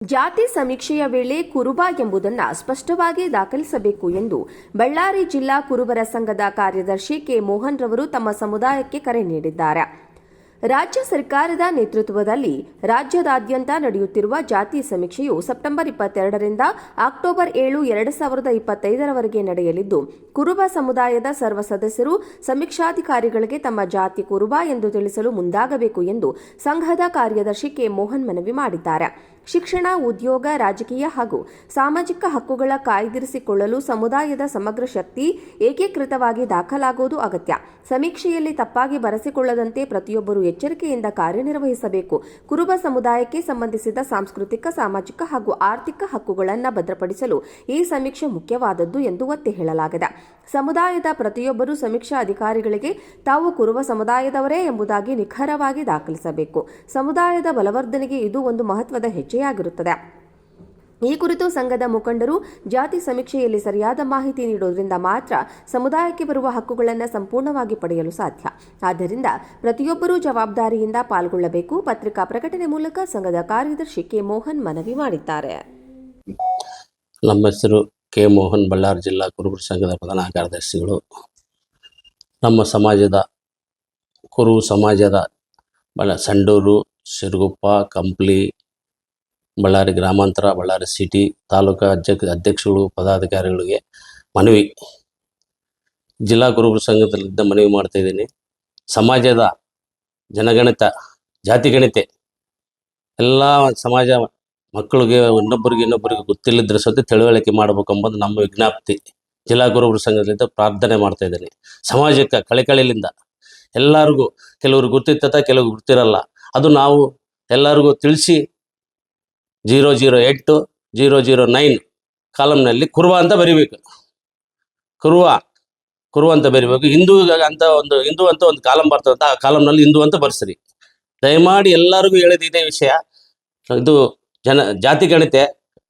ಜಾತಿ ಸಮೀಕ್ಷೆಯ ವೇಳೆ ಕುರುಬ ಎಂಬುದನ್ನು ಸ್ಪಷ್ಟವಾಗಿ ದಾಖಲಿಸಬೇಕು ಎಂದು ಬಳ್ಳಾರಿ ಜಿಲ್ಲಾ ಕುರುಬರ ಸಂಘದ ಕಾರ್ಯದರ್ಶಿ ಕೆ ಮೋಹನ್ ರವರು ತಮ್ಮ ಸಮುದಾಯಕ್ಕೆ ಕರೆ ನೀಡಿದ್ದಾರೆ. ರಾಜ್ಯ ಸರ್ಕಾರದ ನೇತೃತ್ವದಲ್ಲಿ ರಾಜ್ಯದಾದ್ಯಂತ ನಡೆಯುತ್ತಿರುವ ಜಾತಿ ಸಮೀಕ್ಷೆಯು ಸೆಪ್ಟೆಂಬರ್ 22ರಿಂದ ಅಕ್ಟೋಬರ್ 7, 2025ರವರೆಗೆ ನಡೆಯಲಿದ್ದು, ಕುರುಬ ಸಮುದಾಯದ ಸರ್ವ ಸದಸ್ಯರು ಸಮೀಕ್ಷಾಧಿಕಾರಿಗಳಿಗೆ ತಮ್ಮ ಜಾತಿ ಕುರುಬ ಎಂದು ತಿಳಿಸಲು ಮುಂದಾಗಬೇಕು ಎಂದು ಸಂಘದ ಕಾರ್ಯದರ್ಶಿ ಕೆ ಮೋಹನ್ ಮನವಿ ಮಾಡಿದ್ದಾರೆ. ಶಿಕ್ಷಣ, ಉದ್ಯೋಗ, ರಾಜಕೀಯ ಹಾಗೂ ಸಾಮಾಜಿಕ ಹಕ್ಕುಗಳ ಕಾಯ್ದಿರಿಸಿಕೊಳ್ಳಲು ಸಮುದಾಯದ ಸಮಗ್ರ ಶಕ್ತಿ ಏಕೀಕೃತವಾಗಿ ದಾಖಲಾಗುವುದು ಅಗತ್ಯ. ಸಮೀಕ್ಷೆಯಲ್ಲಿ ತಪ್ಪಾಗಿ ಬರೆಸಿಕೊಳ್ಳದಂತೆ ಪ್ರತಿಯೊಬ್ಬರು ಎಚ್ಚರಿಕೆಯಿಂದ ಕಾರ್ಯನಿರ್ವಹಿಸಬೇಕು. ಕುರುಬ ಸಮುದಾಯಕ್ಕೆ ಸಂಬಂಧಿಸಿದ ಸಾಂಸ್ಕೃತಿಕ, ಸಾಮಾಜಿಕ ಹಾಗೂ ಆರ್ಥಿಕ ಹಕ್ಕುಗಳನ್ನು ಭದ್ರಪಡಿಸಲು ಈ ಸಮೀಕ್ಷೆ ಮುಖ್ಯವಾದದ್ದು ಎಂದು ಒತ್ತಿ ಹೇಳಲಾಗಿದೆ. ಸಮುದಾಯದ ಪ್ರತಿಯೊಬ್ಬರು ಸಮೀಕ್ಷಾ ಅಧಿಕಾರಿಗಳಿಗೆ ತಾವು ಕುರುಬ ಸಮುದಾಯದವರೇ ಎಂಬುದಾಗಿ ನಿಖರವಾಗಿ ದಾಖಲಿಸಬೇಕು. ಸಮುದಾಯದ ಬಲವರ್ಧನೆಗೆ ಇದು ಒಂದು ಮಹತ್ವದ ಹೆಜ್ಜೆಯಾಗಿರುತ್ತದೆ. ಈ ಕುರಿತು ಸಂಘದ ಮುಖಂಡರು ಜಾತಿ ಸಮೀಕ್ಷೆಯಲ್ಲಿ ಸರಿಯಾದ ಮಾಹಿತಿ ನೀಡುವುದರಿಂದ ಮಾತ್ರ ಸಮುದಾಯಕ್ಕೆ ಬರುವ ಹಕ್ಕುಗಳನ್ನು ಸಂಪೂರ್ಣವಾಗಿ ಪಡೆಯಲು ಸಾಧ್ಯ. ಆದ್ದರಿಂದ ಪ್ರತಿಯೊಬ್ಬರೂ ಜವಾಬ್ದಾರಿಯಿಂದ ಪಾಲ್ಗೊಳ್ಳಬೇಕು. ಪತ್ರಿಕಾ ಪ್ರಕಟಣೆ ಮೂಲಕ ಸಂಘದ ಕಾರ್ಯದರ್ಶಿ ಕೆ ಮೋಹನ್ ಮನವಿ ಮಾಡಿದ್ದಾರೆ. ನಮ್ಮ ಹೆಸರು ಕೆ ಮೋಹನ್, ಬಳ್ಳಾರಿ ಜಿಲ್ಲಾ ಕುರುಬರ ಸಂಘದ ಪ್ರಧಾನ ಕಾರ್ಯದರ್ಶಿಗಳು. ನಮ್ಮ ಸಮಾಜದ ಕುರುಬ ಸಮಾಜದ ಸಂಡೂರು, ಸಿರುಗುಪ್ಪ, ಕಂಪ್ಲಿ, ಬಳ್ಳಾರಿ ಗ್ರಾಮಾಂತರ, ಬಳ್ಳಾರಿ ಸಿಟಿ ತಾಲೂಕಾ ಅಧ್ಯಕ್ಷಗಳು, ಪದಾಧಿಕಾರಿಗಳಿಗೆ ಮನವಿ, ಜಿಲ್ಲಾ ಕುರುಬರ ಸಂಘದಲ್ಲಿದ್ದ ಮನವಿ ಮಾಡ್ತಾ ಇದ್ದೀನಿ. ಸಮಾಜದ ಜನಗಣಿತ, ಜಾತಿಗಣಿತೆ ಎಲ್ಲ ಸಮಾಜ ಮಕ್ಕಳಿಗೆ ಇನ್ನೊಬ್ಬರಿಗೆ ಗೊತ್ತಿಲ್ಲದ್ರೆ ಸತಿ ತಿಳುವಳಿಕೆ ಮಾಡಬೇಕೆಂಬುದು ನಮ್ಮ ವಿಜ್ಞಾಪ್ತಿ. ಜಿಲ್ಲಾ ಕುರುಬರ ಸಂಘದಿಂದ ಪ್ರಾರ್ಥನೆ ಮಾಡ್ತಾ ಇದ್ದೀನಿ. ಸಮಾಜಕ್ಕೆ ಕಳಕಳಿಯಿಂದ ಎಲ್ಲರಿಗೂ, ಕೆಲವರು ಗೊತ್ತಿರ್ತದೆ, ಕೆಲವರು ಗೊತ್ತಿರಲ್ಲ, ಅದು ನಾವು ಎಲ್ಲರಿಗೂ ತಿಳಿಸಿ 008 009 ಕಾಲಮ್ನಲ್ಲಿ ಕುರುಬ ಅಂತ ಬರಿಬೇಕು. ಕುರುಬ ಅಂತ ಬರಿಬೇಕು. ಹಿಂದೂ ಅಂತ ಒಂದು ಕಾಲಮ್ ಬರ್ತದೆ, ಆ ಕಾಲಮ್ನಲ್ಲಿ ಹಿಂದೂ ಅಂತ ಬರ್ಸ್ರಿ. ದಯಮಾಡಿ ಎಲ್ಲರಿಗೂ ಹೇಳಿದ ಇದೇ ವಿಷಯ. ಇದು ಜಾತಿ ಗಣಿತೆ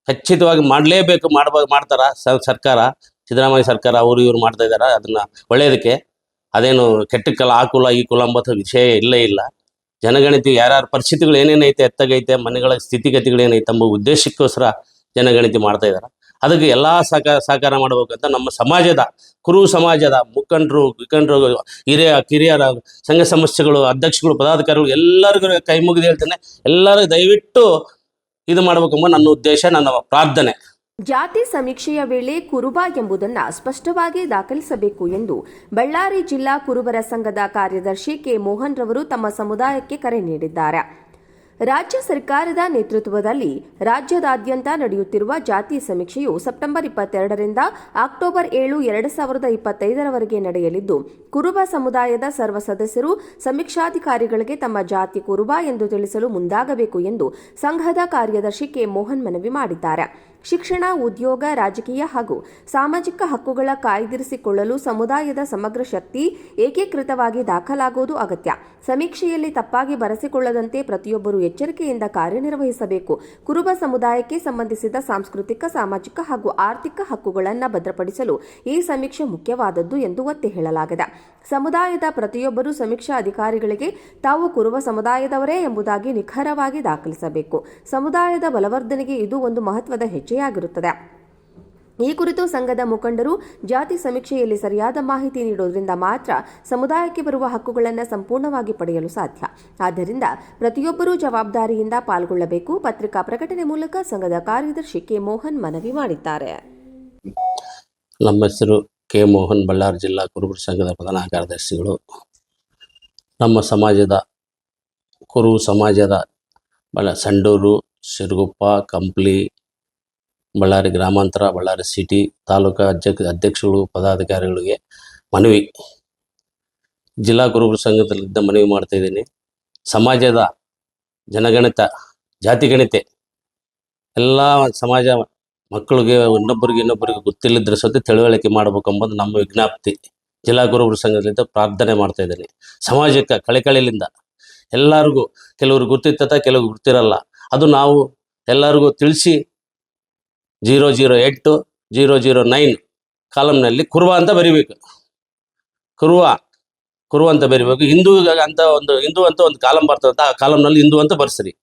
ಖಚಿತವಾಗಿ ಮಾಡಲೇಬೇಕು. ಮಾಡ್ತಾರ ಸರ್ಕಾರ, ಸಿದ್ದರಾಮಯ್ಯ ಸರ್ಕಾರ, ಅವರು ಇವರು ಮಾಡ್ತಾ ಇದ್ದಾರೆ. ಅದನ್ನ ಒಳ್ಳೆಯದಕ್ಕೆ, ಅದೇನು ಕೆಟ್ಟಕ್ಕಲ್ಲ, ಆ ಕುಲ ಈ ಕುಲ ಎಂಬ ವಿಷಯ ಇಲ್ಲೇ ಇಲ್ಲ. ಜನಗಣತಿ ಯಾರ್ಯಾರ ಪರಿಸ್ಥಿತಿಗಳು ಏನೇನೈತೆ, ಎತ್ತಾಗೈತೆ, ಮನೆಗಳ ಸ್ಥಿತಿಗತಿಗಳು ಏನೈತೆ ಎಂಬ ಉದ್ದೇಶಕ್ಕೋಸ್ಕರ ಜನಗಣತಿ ಮಾಡ್ತಾ ಇದ್ದಾರೆ. ಅದಕ್ಕೆ ಎಲ್ಲ ಸಹಕಾರ ಮಾಡಬೇಕಂತ ನಮ್ಮ ಸಮಾಜದ, ಕುರುಬ ಸಮಾಜದ ಮುಖಂಡರು, ಕಿರಿಯರ ಸಂಘ ಸಂಸ್ಥೆಗಳು, ಅಧ್ಯಕ್ಷಗಳು, ಪದಾಧಿಕಾರಿಗಳು ಎಲ್ಲರಿಗೂ ಕೈ ಮುಗಿದು ಹೇಳ್ತೇನೆ, ಎಲ್ಲರೂ ದಯವಿಟ್ಟು ಇದು ಮಾಡಬೇಕೆಂಬ ನನ್ನ ಉದ್ದೇಶ, ನನ್ನ ಪ್ರಾರ್ಥನೆ. ಜಾತಿ ಸಮೀಕ್ಷೆಯ ವೇಳೆ ಕುರುಬ ಎಂಬುದನ್ನು ಸ್ಪಷ್ಟವಾಗಿ ದಾಖಲಿಸಬೇಕು ಎಂದು ಬಳ್ಳಾರಿ ಜಿಲ್ಲಾ ಕುರುಬರ ಸಂಘದ ಕಾರ್ಯದರ್ಶಿ ಕೆ ಮೋಹನ್ ರವರು ತಮ್ಮ ಸಮುದಾಯಕ್ಕೆ ಕರೆ ನೀಡಿದ್ದಾರೆ. ರಾಜ್ಯ ಸರ್ಕಾರದ ನೇತೃತ್ವದಲ್ಲಿ ರಾಜ್ಯದಾದ್ಯಂತ ನಡೆಯುತ್ತಿರುವ ಜಾತಿ ಸಮೀಕ್ಷೆಯು ಸೆಪ್ಟೆಂಬರ್ 22ರಿಂದ ಅಕ್ಟೋಬರ್ 7, 2025ರವರೆಗೆ ನಡೆಯಲಿದ್ದು, ಕುರುಬ ಸಮುದಾಯದ ಸರ್ವ ಸದಸ್ಯರು ಸಮೀಕ್ಷಾಧಿಕಾರಿಗಳಿಗೆ ತಮ್ಮ ಜಾತಿ ಕುರುಬ ಎಂದು ತಿಳಿಸಲು ಮುಂದಾಗಬೇಕು ಎಂದು ಸಂಘದ ಕಾರ್ಯದರ್ಶಿ ಕೆ ಮೋಹನ್ ಮನವಿ ಮಾಡಿದ್ದಾರೆ. ಶಿಕ್ಷಣ, ಉದ್ಯೋಗ, ರಾಜಕೀಯ ಹಾಗೂ ಸಾಮಾಜಿಕ ಹಕ್ಕುಗಳ ಕಾಯ್ದಿರಿಸಿಕೊಳ್ಳಲು ಸಮುದಾಯದ ಸಮಗ್ರ ಶಕ್ತಿ ಏಕೀಕೃತವಾಗಿ ದಾಖಲಾಗುವುದು ಅಗತ್ಯ. ಸಮೀಕ್ಷೆಯಲ್ಲಿ ತಪ್ಪಾಗಿ ಬರೆಸಿಕೊಳ್ಳದಂತೆ ಪ್ರತಿಯೊಬ್ಬರು ಎಚ್ಚರಿಕೆಯಿಂದ ಕಾರ್ಯನಿರ್ವಹಿಸಬೇಕು. ಕುರುಬ ಸಮುದಾಯಕ್ಕೆ ಸಂಬಂಧಿಸಿದ ಸಾಂಸ್ಕೃತಿಕ, ಸಾಮಾಜಿಕ ಹಾಗೂ ಆರ್ಥಿಕ ಹಕ್ಕುಗಳನ್ನು ಭದ್ರಪಡಿಸಲು ಈ ಸಮೀಕ್ಷೆ ಮುಖ್ಯವಾದದ್ದು ಎಂದು ಒತ್ತಿ ಹೇಳಲಾಗಿದೆ. ಸಮುದಾಯದ ಪ್ರತಿಯೊಬ್ಬರು ಸಮೀಕ್ಷಾ ಅಧಿಕಾರಿಗಳಿಗೆ ತಾವು ಕುರುಬ ಸಮುದಾಯದವರೇ ಎಂಬುದಾಗಿ ನಿಖರವಾಗಿ ದಾಖಲಿಸಬೇಕು. ಸಮುದಾಯದ ಬಲವರ್ಧನೆಗೆ ಇದು ಒಂದು ಮಹತ್ವದ ಹೆಜ್ಜೆಯಾಗಿರುತ್ತದೆ. ಈ ಕುರಿತು ಸಂಘದ ಮುಖಂಡರು ಜಾತಿ ಸಮೀಕ್ಷೆಯಲ್ಲಿ ಸರಿಯಾದ ಮಾಹಿತಿ ನೀಡುವುದರಿಂದ ಮಾತ್ರ ಸಮುದಾಯಕ್ಕೆ ಬರುವ ಹಕ್ಕುಗಳನ್ನು ಸಂಪೂರ್ಣವಾಗಿ ಪಡೆಯಲು ಸಾಧ್ಯ. ಆದ್ದರಿಂದ ಪ್ರತಿಯೊಬ್ಬರೂ ಜವಾಬ್ದಾರಿಯಿಂದ ಪಾಲ್ಗೊಳ್ಳಬೇಕು. ಪತ್ರಿಕಾ ಪ್ರಕಟಣೆ ಮೂಲಕ ಸಂಘದ ಕಾರ್ಯದರ್ಶಿ ಕೆ ಮೋಹನ್ ಮನವಿ ಮಾಡಿದ್ದಾರೆ. ನಮ್ಮ ಹೆಸರು ಕೆ ಮೋಹನ್, ಬಳ್ಳಾರಿ ಜಿಲ್ಲಾ ಕುರುಬರ ಸಂಘದ ಪ್ರಧಾನ ಕಾರ್ಯದರ್ಶಿಗಳು. ನಮ್ಮ ಸಮಾಜದ ಕುರುಬ ಸಮಾಜದ ಸಂಡೂರು, ಸಿರುಗುಪ್ಪ, ಕಂಪ್ಲಿ, ಬಳ್ಳಾರಿ ಗ್ರಾಮಾಂತರ, ಬಳ್ಳಾರಿ ಸಿಟಿ ತಾಲೂಕಾ ಅಧ್ಯಕ್ಷಗಳು, ಪದಾಧಿಕಾರಿಗಳಿಗೆ ಮನವಿ, ಜಿಲ್ಲಾ ಕುರುಬರ ಸಂಘದಲ್ಲಿದ್ದ ಮನವಿ ಮಾಡ್ತಾ ಇದ್ದೀನಿ. ಸಮಾಜದ ಜನಗಣಿತ, ಜಾತಿಗಣಿತೆ ಎಲ್ಲ ಸಮಾಜ ಮಕ್ಕಳಿಗೆ ಇನ್ನೊಬ್ಬರಿಗೆ ಗೊತ್ತಿಲ್ಲದ್ರೆ ಸತಿ ತಿಳುವಳಿಕೆ ಮಾಡಬೇಕೆಂಬುದು ನಮ್ಮ ವಿಜ್ಞಾಪ್ತಿ. ಜಿಲ್ಲಾ ಕುರುಬರ ಸಂಘದಿಂದ ಪ್ರಾರ್ಥನೆ ಮಾಡ್ತಾ ಇದ್ದೀನಿ. ಸಮಾಜಕ್ಕೆ ಕಳಕಳಿಯಿಂದ ಎಲ್ಲರಿಗೂ, ಕೆಲವರು ಗೊತ್ತಿರ್ತದೆ, ಕೆಲವರು ಗೊತ್ತಿರಲ್ಲ, ಅದು ನಾವು ಎಲ್ಲರಿಗೂ ತಿಳಿಸಿ 008 009 ಕಾಲಮ್ನಲ್ಲಿ ಕುರುಬ ಅಂತ ಬರಿಬೇಕು. ಕುರುಬ ಅಂತ ಬರಿಬೇಕು. ಹಿಂದೂ ಅಂತ ಒಂದು ಕಾಲಮ್ ಬರ್ತದೆ, ಆ ಕಾಲಮ್ನಲ್ಲಿ ಹಿಂದೂ ಅಂತ ಬರ್ಸ್ರಿ.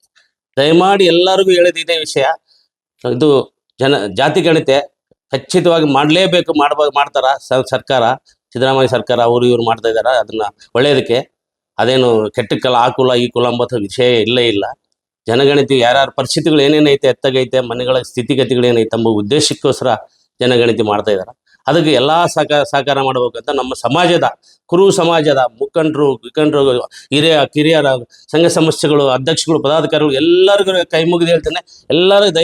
ದಯಮಾಡಿ ಎಲ್ಲರಿಗೂ ಹೇಳಿದ ಇದೇ ವಿಷಯ. ಇದು ಜಾತಿ ಗಣತಿ ಖಚಿತವಾಗಿ ಮಾಡಲೇಬೇಕು, ಮಾಡ್ತಾರ ಸರ್ಕಾರ, ಸಿದ್ದರಾಮಯ್ಯ ಸರ್ಕಾರ ಅವರು ಇವ್ರು ಮಾಡ್ತಾ ಇದ್ದಾರೆ. ಅದನ್ನ ಒಳ್ಳೆಯದಕ್ಕೆ, ಅದೇನು ಕೆಟ್ಟಕ್ಕಲ್ಲ ಆ ಕುಲ ಈ ಕುಲ ಎಂಬ ವಿಷಯ ಇಲ್ಲೇ ಇಲ್ಲ. ಜನಗಣತಿ ಯಾರ್ಯಾರ ಪರಿಸ್ಥಿತಿಗಳು ಏನೇನೈತೆ, ಎತ್ತಾಗೈತೆ, ಮನೆಗಳ ಸ್ಥಿತಿಗತಿಗಳು ಏನೈತೆ ಎಂಬ ಉದ್ದೇಶಕ್ಕೋಸ್ಕರ ಜನಗಣತಿ ಮಾಡ್ತಾ ಇದ್ದಾರೆ. ಅದಕ್ಕೆ ಎಲ್ಲ ಸಹಕಾರ ಮಾಡಬೇಕಂತ ನಮ್ಮ ಸಮಾಜದ, ಕುರು ಸಮಾಜದ ಮುಖಂಡರು, ಕಿರಿಯರ ಸಂಘ ಸಂಸ್ಥೆಗಳು, ಅಧ್ಯಕ್ಷಗಳು, ಪದಾಧಿಕಾರಿಗಳು ಎಲ್ಲರಿಗೂ ಕೈ ಮುಗಿದು ಹೇಳ್ತೇನೆ. ಎಲ್ಲರೂ